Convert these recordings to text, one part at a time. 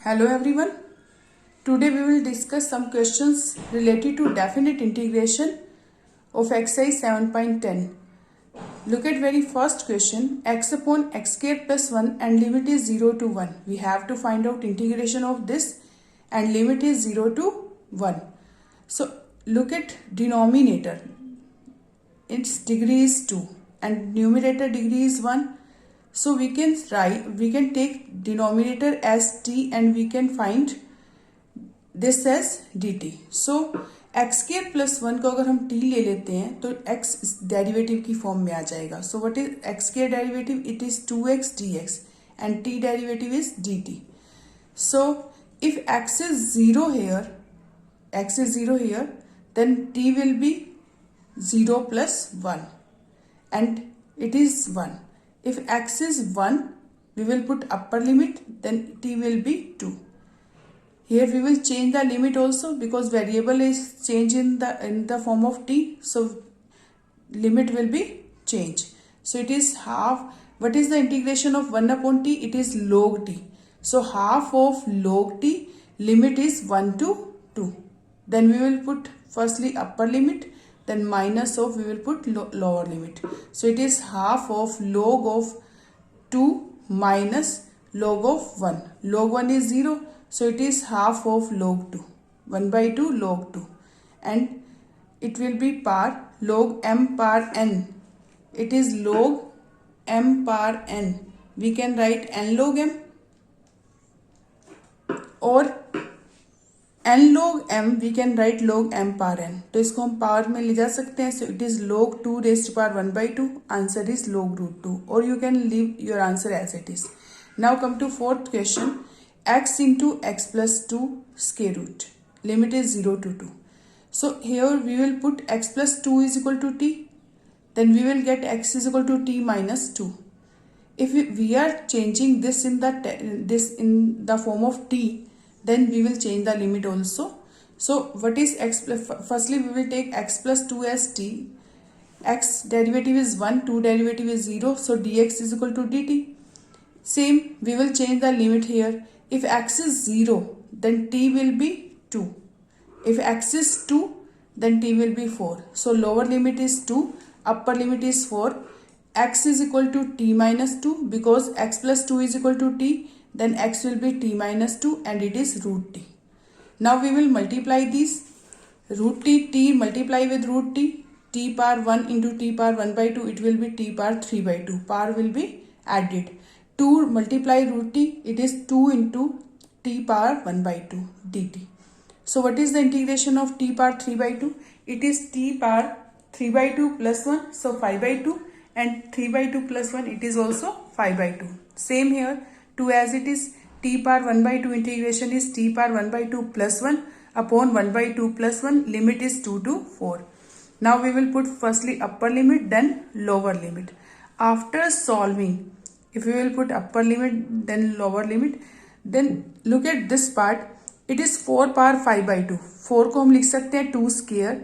Hello everyone. Today we will discuss some questions related to definite integration of exercise 7.10. Look at very first question, x upon x square plus 1 and limit is 0 to 1. We have to find out integration of this and limit is 0 to 1. So look at denominator. Its degree is 2 and numerator degree is 1. So we can take denominator as t and we can find this as dt. So x square plus 1 को अगर हम t ले लेते हैं तो x derivative की form में आ जाएगा. So what is x square derivative? It is 2x dx and t derivative is dt. So if x is 0 here, then t will be 0 plus 1 and it is 1. If x is 1, we will put upper limit, then t will be 2. Here we will change the limit also because variable is changed in the form of t. So limit will be changed. So it is half. What is the integration of 1 upon t? It is log t. So half of log t, limit is 1 to 2. Then we will put firstly upper limit, then minus of we will put lower limit. So it is half of log of 2 minus log of 1. Log 1 is 0. So it is half of log 2. 1 by 2 log 2. And it will be par log m par n. It is log m par n. We can write n log m or n log m we can write log m par n. तो इसको हम power में ले जा सकते हैं. So it is log 2 raised to power 1 by 2. Answer is log root 2. Or you can leave your answer as it is. Now come to fourth question. X into x plus 2 square root. Limit is 0 to 2. So here we will put x plus 2 is equal to t. Then we will get x is equal to t minus 2. If we are changing this in the form of t, then we will change the limit also. So what is x plus? Firstly we will take x plus 2 as t. X derivative is 1, 2 derivative is 0. So dx is equal to dt. Same, we will change the limit here. If x is 0, then t will be 2. If x is 2, then t will be 4. So lower limit is 2, upper limit is 4. X is equal to t minus 2 because x plus 2 is equal to t. Then x will be t minus 2 and it is root t. Now we will multiply these. Root t multiply with root t power 1 into t power 1 by 2, it will be t power 3 by 2. Power will be added. 2 multiply root t, it is 2 into t power 1 by 2 dt. So what is the integration of t power 3 by 2? It is t power 3 by 2 plus 1, so 5 by 2, and 3 by 2 plus 1, it is also 5 by 2. Same here. 2 as it is, t power 1 by 2 integration is t power 1 by 2 plus 1 upon 1 by 2 plus 1, limit is 2 to 4. Now we will put firstly upper limit, then lower limit. After solving, if we will put upper limit then lower limit, then look at this part. It is 4 power 5 by 2. 4 को हम लिख सकते हैं 2 square.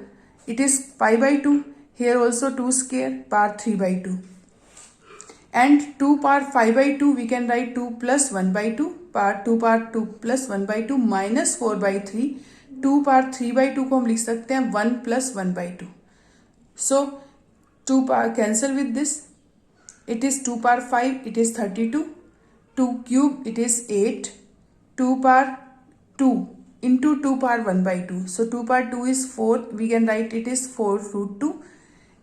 It is 5 by 2. Here also 2 square power 3 by 2. And 2 power 5 by 2 we can write 2 plus 1 by 2 power 2 power 2 plus 1 by 2 minus 4 by 3. 2 power 3 by 2 को हम लिख सकते हैं 1 plus 1 by 2. So 2 power cancel with this. It is 2 power 5, it is 32. 2 cube, it is 8. 2 power 2 into 2 power 1 by 2. So 2 power 2 is 4. We can write it is 4 root 2.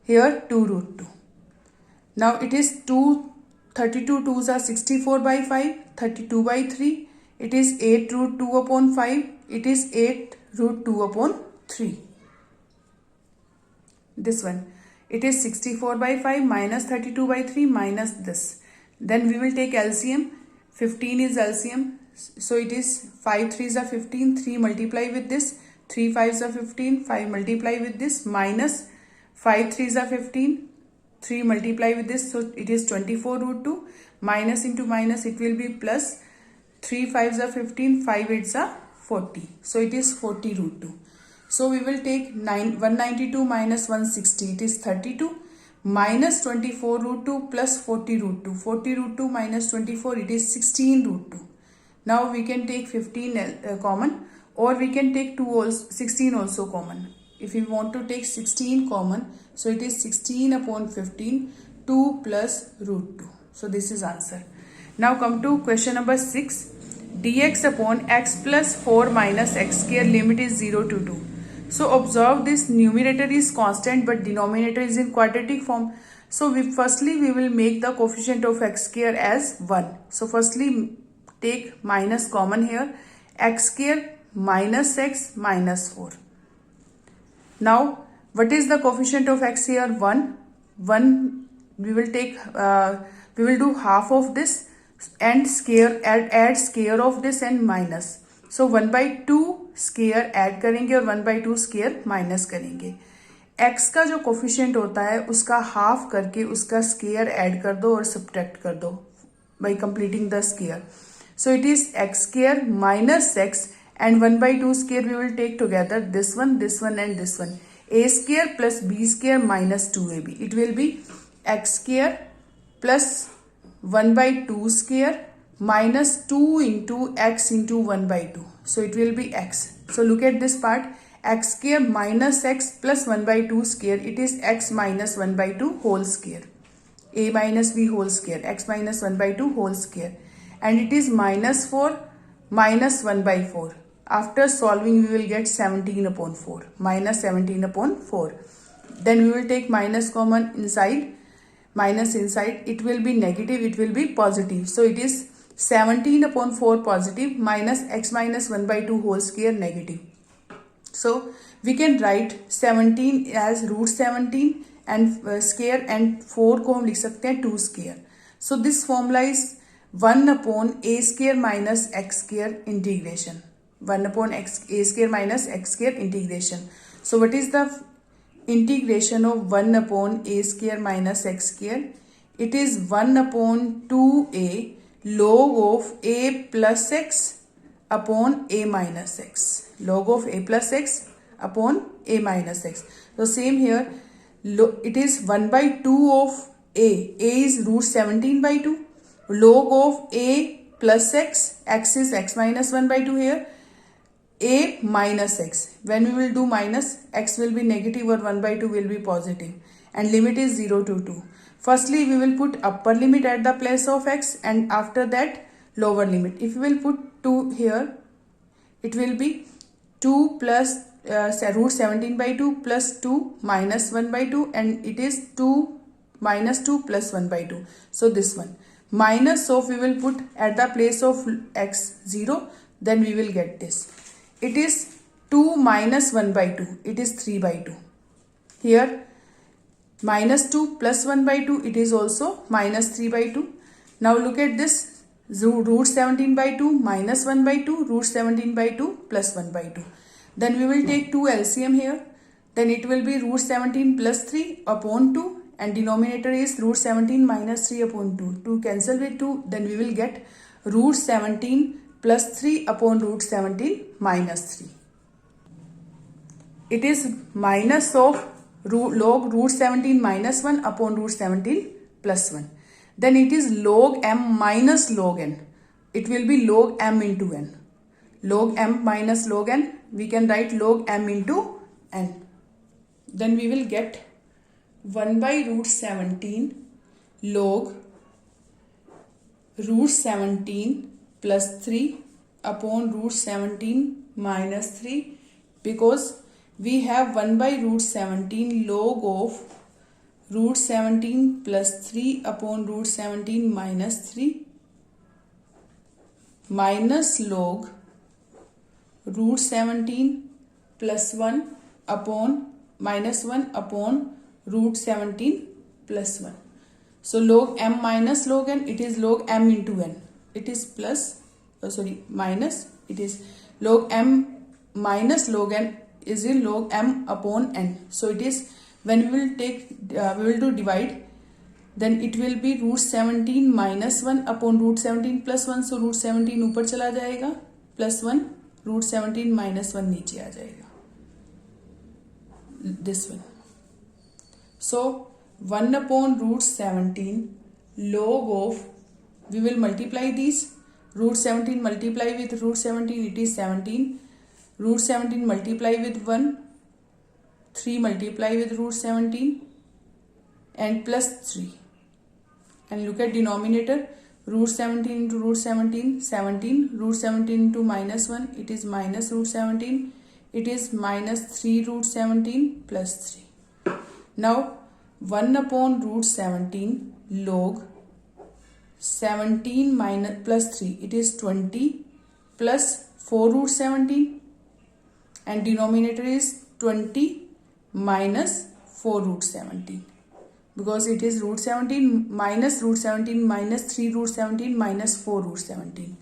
Here 2 root 2. Now it is 32 2s are 64 by 5, 32 by 3. It is 8 root 2 upon 5. It is 8 root 2 upon 3. This one. It is 64 by 5 minus 32 by 3 minus this. Then we will take LCM. 15 is LCM. So it is 5 3s are 15. 3 multiply with this. 3 5s are 15. 5 multiply with this minus 5 3s are 15. 3 multiply with this, so it is 24 root 2. Minus into minus, it will be plus. 3 5s are 15, 5 8s are 40. So it is 40 root 2. So we will take 192 minus 160, it is 32. Minus 24 root 2 plus 40 root 2. 40 root 2 minus 24, it is 16 root 2. Now we can take 15 common, or we can take 16 also common. If we want to take 16 common, so it is 16 upon 15, 2 plus root 2. So this is answer. Now come to question number 6. Dx upon x plus 4 minus x square, limit is 0 to 2. So observe, this numerator is constant but denominator is in quadratic form. So firstly we will make the coefficient of x square as 1. So firstly take minus common here, x square minus x minus 4. Now what is the coefficient of x here? 1. We will take we will do half of this and square, add square of this and minus. So 1/2 square add करेंगे और 1/2 square minus करेंगे. x का जो coefficient होता है उसका half करके उसका स्केयर ऐड कर दो और सब्ट्रैक्ट कर दो bye completing the square. So it is x square minus x, and 1/2 square we will take together, this one and this one. A square plus b square minus 2ab. It will be x square plus 1/2 square minus 2 into x into 1/2. So it will be x. So look at this part. X square minus x plus 1/2 square. It is x minus 1/2 whole square. A minus b whole square. X minus 1/2 whole square. And it is minus 4 minus 1/4. After solving we will get 17 upon 4. Minus 17 upon 4. Then we will take minus common inside. Minus inside. It will be negative. It will be positive. So it is 17 upon 4 positive minus x minus 1/2 whole square negative. So we can write 17 as root 17 and square, and 4 को हम लिख सकते हैं 2 square. So this formula is 1 upon a square minus x square integration. 1 upon a square minus x square integration. So what is the integration of 1 upon a square minus x square? It is 1 upon 2a log of a plus x upon a minus x. Log of a plus x upon a minus x. So same here, it is 1/2 of a. A is root 17/2. Log of a plus x. X is x minus 1/2 here. A minus x. When we will do minus, x will be negative or 1/2 will be positive. And limit is 0 to 2. Firstly, we will put upper limit at the place of x, and after that lower limit. If we will put 2 here, it will be 2 plus root 17/2 plus 2 minus 1/2, and it is 2 minus 2 plus 1/2. So this one. Minus of we will put at the place of x 0, then we will get this. It is 2 minus 1/2. It is 3/2. Here minus 2 plus 1/2. It is also minus 3/2. Now look at this. Root 17/2 minus 1/2. Root 17/2 plus 1/2. Then we will take 2 LCM here. Then it will be root 17 plus 3 upon 2. And denominator is root 17 minus 3 upon 2. 2 cancel with 2. Then we will get root 17 plus 3 upon root 17 minus 3. It is minus of log root 17 minus 1 upon root 17 plus 1. Then it is log m minus log n. It will be log m into n. Log m minus log n. We can write log m into n. Then we will get 1 by root 17 log root 17 plus 3 upon root 17 minus 3, because we have 1 by root 17 log of root 17 plus 3 upon root 17 minus 3 minus log root 17 plus 1 upon minus 1 upon root 17 plus 1. So log m minus log n, it is log m into n. It is plus, minus. It is log m minus log n is in log m upon n. So it is, when we will take, we will do divide, then it will be root 17 minus 1 upon root 17 plus 1. So root 17 ऊपर चला जाएगा, plus 1, root 17 minus 1 नीचे आ जाएगा. This one. So 1 upon root 17 log of, we will multiply these, Root 17 multiply with root 17, it is 17. Root 17 multiply with 1. 3 multiply with root 17 and plus 3. And look at denominator. Root 17 into root 17, 17. Root 17 into minus 1, it is minus root 17. It is minus 3 root 17 plus 3. Now 1 upon root 17 log 17 minus plus 3, it is 20 plus 4 root 17, and denominator is 20 minus 4 root 17, because it is root 17 minus 3 root 17 minus 4 root 17.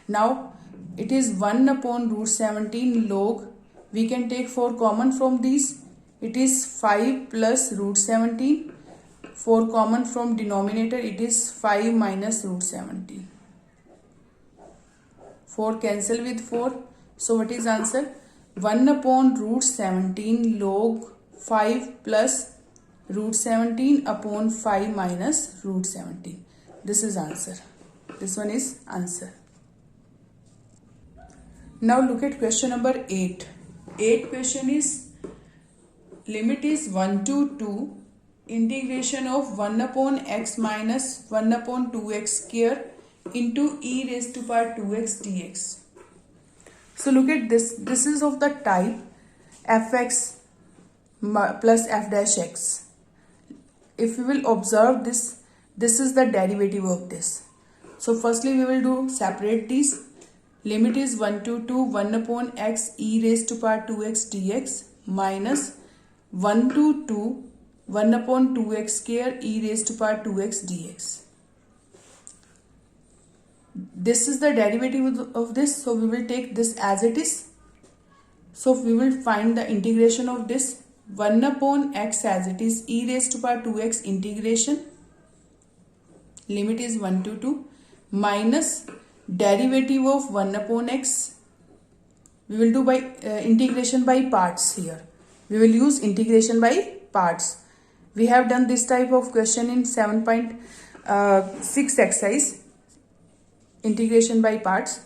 Now it is 1 upon root 17 log, we can take 4 common from these, it is 5 plus root 17. 4 common from denominator, it is 5 minus root 17. 4 cancel with 4. So what is answer? 1 upon root 17 log 5 plus root 17 upon 5 minus root 17. This is answer. This one is answer. Now look at question number 8. 8 question is, limit is 1 to 2. Integration of 1 upon x minus 1 upon 2x square into e raised to power 2x dx. So look at this. This is of the type fx plus f dash x. If we will observe this, this is the derivative of this. So firstly we will do separate these. Limit is 1 to 2, 1 upon x e raised to power 2x dx minus 1 to 2, 1 upon 2x square e raised to power 2x dx. This is the derivative of this, so we will take this as it is. So we will find the integration of this. 1 upon x as it is, e raised to power 2x integration, limit is 1 to 2, minus derivative of 1 upon x. We will do by integration by parts here. We will use integration by parts. We have done this type of question in 7.6 exercise, integration by parts.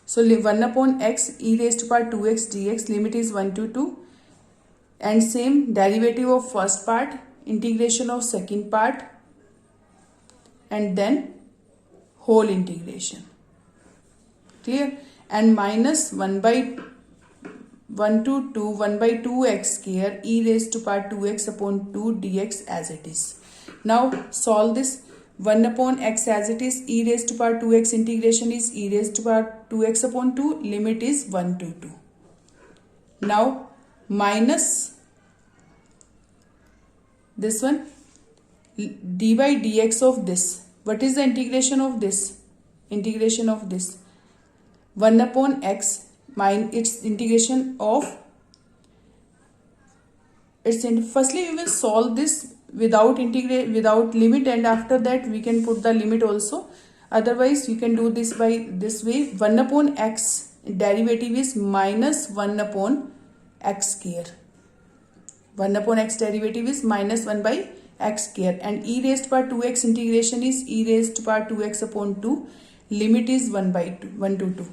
So 1 upon x e raised to power 2x dx, limit is 1 to 2, and same derivative of first part, integration of second part, and then whole integration. Clear? And minus 1 by 1 to 2, 1 by 2x square e raised to power 2x upon 2 dx as it is. Now solve this. 1 upon x as it is, e raised to power 2x integration is e raised to power 2x upon 2, limit is 1 to 2. Now minus this one, d by dx of this. What is the integration of this? Integration of this 1 upon x, its integration of firstly we will solve this without limit, and after that we can put the limit also. Otherwise you can do this by this way. 1 upon x derivative is minus 1 upon x square. 1 upon x derivative is minus 1 by x square, and e raised to power 2x integration is e raised to power 2x upon 2, limit is 1 to 2,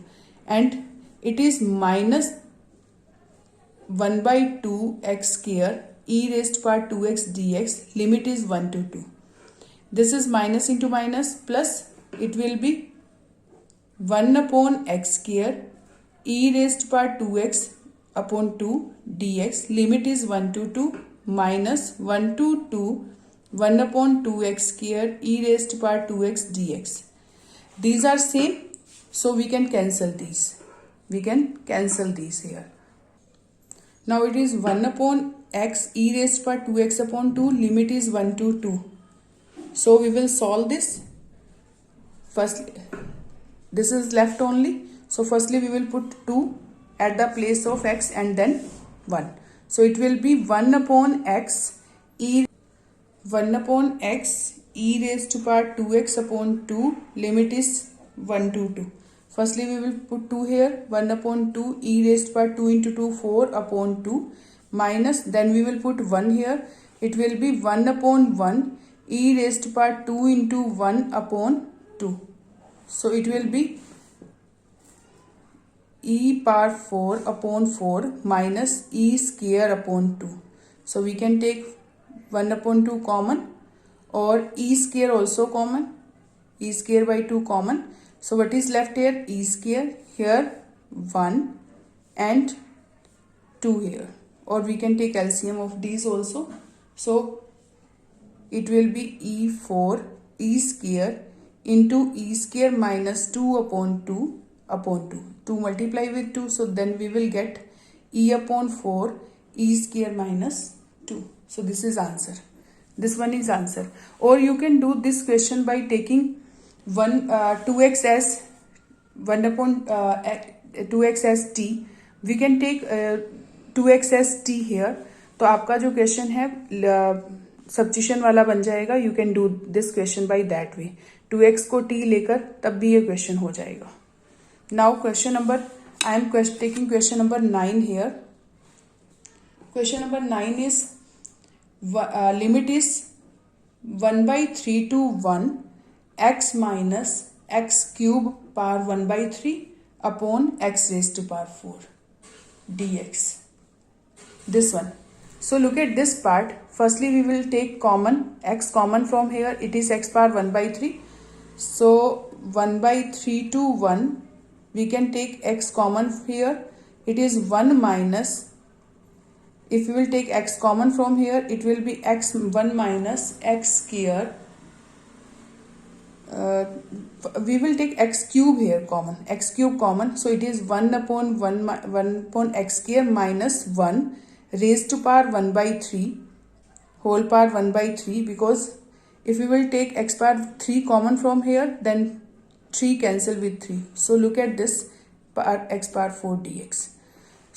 and it is minus 1 by 2 x square e raised to power 2x dx, limit is 1 to 2. This is minus into minus plus, it will be 1 upon x square e raised to power 2x upon 2 dx, limit is 1 to 2, minus 1 to 2, 1 upon 2x square e raised to power 2x dx. These are same, so we can cancel these. We can cancel these here. Now it is 1 upon x e raised to power 2x upon 2, limit is 1 to 2. So we will solve this. First, this is left only. So firstly we will put 2 at the place of x and then 1. So it will be 1 upon x e raised to power 2x upon 2, limit is 1 to 2. Firstly we will put 2 here, 1 upon 2 e raised to power 2 into 2, 4 upon 2, minus, then we will put 1 here, it will be 1 upon 1 e raised to power 2 into 1 upon 2. So it will be e power 4 upon 4 minus e square upon 2. So we can take 1 upon 2 common, or e square also common, e square by 2 common. So what is left here? E square, here 1 and 2 here, or we can take LCM of these also. So it will be e4 e square into e square minus 2 upon 2 upon 2. 2 multiply with 2, so then we will get e upon 4 e square minus 2. So this is answer. This one is answer. Or you can do this question by taking 2x as 1 upon 2x as t. We can take 2x as t here. तो आपका जो question है substitution वाला बन जाएगा. You can do this question by that way. 2x को t लेकर तब भी ये क्वेश्चन हो जाएगा. Now question number, I am taking question number 9 here. Question number 9 is limit is 1/3 to 1 x minus x cube power 1/3 upon x raised to power 4 dx. This one. So look at this part. Firstly we will take common, x common from here. It is x power 1/3. So 1/3 to 1 we can take x common here. It is 1 minus, if we will take x common from here, it will be x 1 minus x square. We will take x cube here common, x cube common. So it is 1 upon 1 upon x square minus 1 raised to power 1/3 whole power 1/3, because if we will take x power 3 common from here, then 3 cancel with 3. So look at this, x power 4 dx.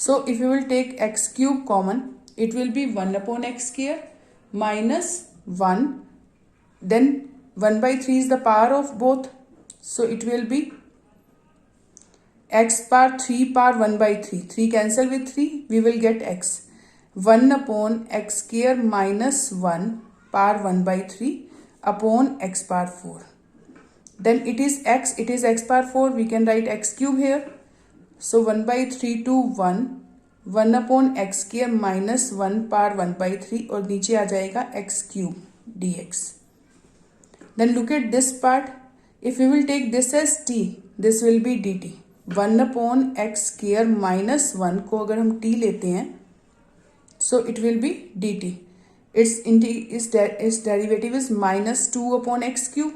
So if we will take x cube common, it will be 1 upon x square minus 1. Then 1/3 is the power of both. So it will be x power 3 power 1/3. 3 cancel with 3. We will get x. 1 upon x square minus 1 power 1/3 upon x power 4. Then it is x. It is x power 4. We can write x cube here. So 1/3 to 1 upon x square minus 1 power 1/3, और नीचे आ जाएगा x cube dx. Then look at this part. If we will take this as t, this will be dt. 1 upon x square minus 1 को अगर हम t लेते हैं, so it will be dt. Its derivative is minus 2 upon x cube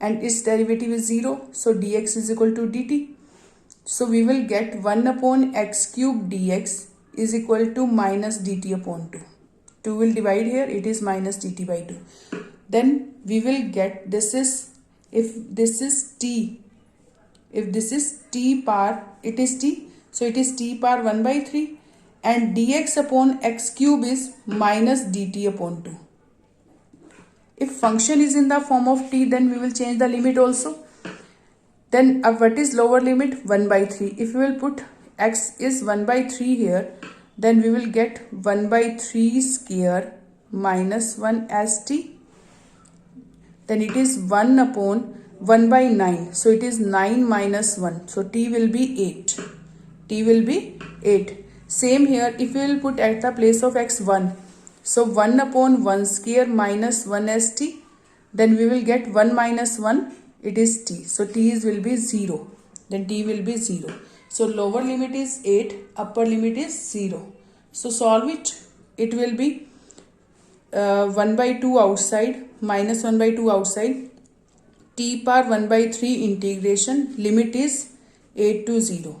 and its derivative is 0. So dx is equal to dt. So we will get 1 upon x cube dx is equal to minus dt upon 2. 2 will divide here, it is minus dt by 2. Then we will get, this is, if this is t, if this is t power, it is t, so it is t power 1/3, and dx upon x cube is minus dt upon 2. If function is in the form of t, then we will change the limit also. Then what is lower limit? 1/3. If we will put x is 1/3 here, then we will get 1/3 square minus 1 as t. Then it is 1 upon 1/9. So it is 9 minus 1. So t will be 8. T will be 8. Same here, if we will put at the place of x 1. So 1 upon 1 square minus 1 as t. Then we will get 1 minus 1. It is t. So t will be 0. Then t will be 0. So lower limit is 8. Upper limit is 0. So solve it. It will be 1/2 outside minus 1/2 outside. T power 1/3 integration. Limit is 8 to 0.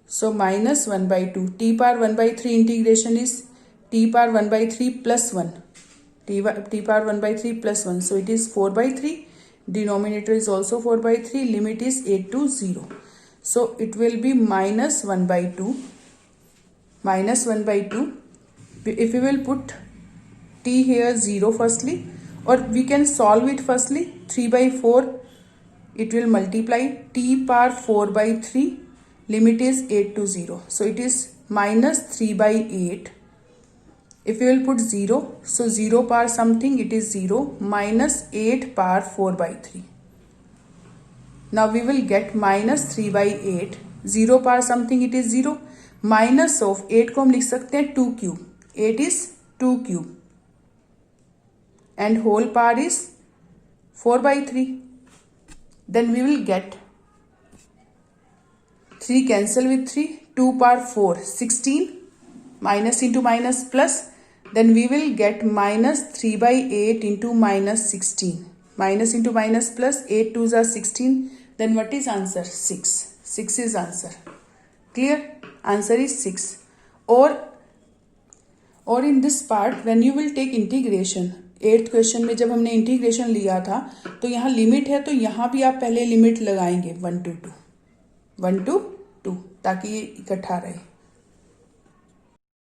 So minus 1/2. T power 1/3 integration is t power 1/3 plus 1. T power 1/3 plus 1. So it is 4/3. Denominator is also 4/3. Limit is 8 to 0. So it will be minus 1/2. Minus 1/2. If we will put t here 0 firstly, or we can solve it firstly. 3/4. It will multiply t power 4/3. Limit is 8 to 0. So it is minus 3/8. If we will put 0, so 0 power something, it is 0, minus 8 power 4/3. Now we will get minus 3/8 0 पार something it is 0, minus of 8 को हम लिख सकते हैं 2 cube, 8 इज 2 cube and whole power is 4/3. Then we will get 3 cancel with 3, 2 power 4, 16, minus into minus plus, then we will get minus 3/8 into minus 16, minus into minus plus, 8 2s are 16, then what is answer? 6. 6 is answer. Clear? Answer is 6. Or in this part when you will take integration, 8th question में जब हमने integration लिया था तो यहाँ limit है, तो यहाँ भी आप पहले लिमिट लगाएंगे 1 to 2 ताकि ये इकट्ठा रहे.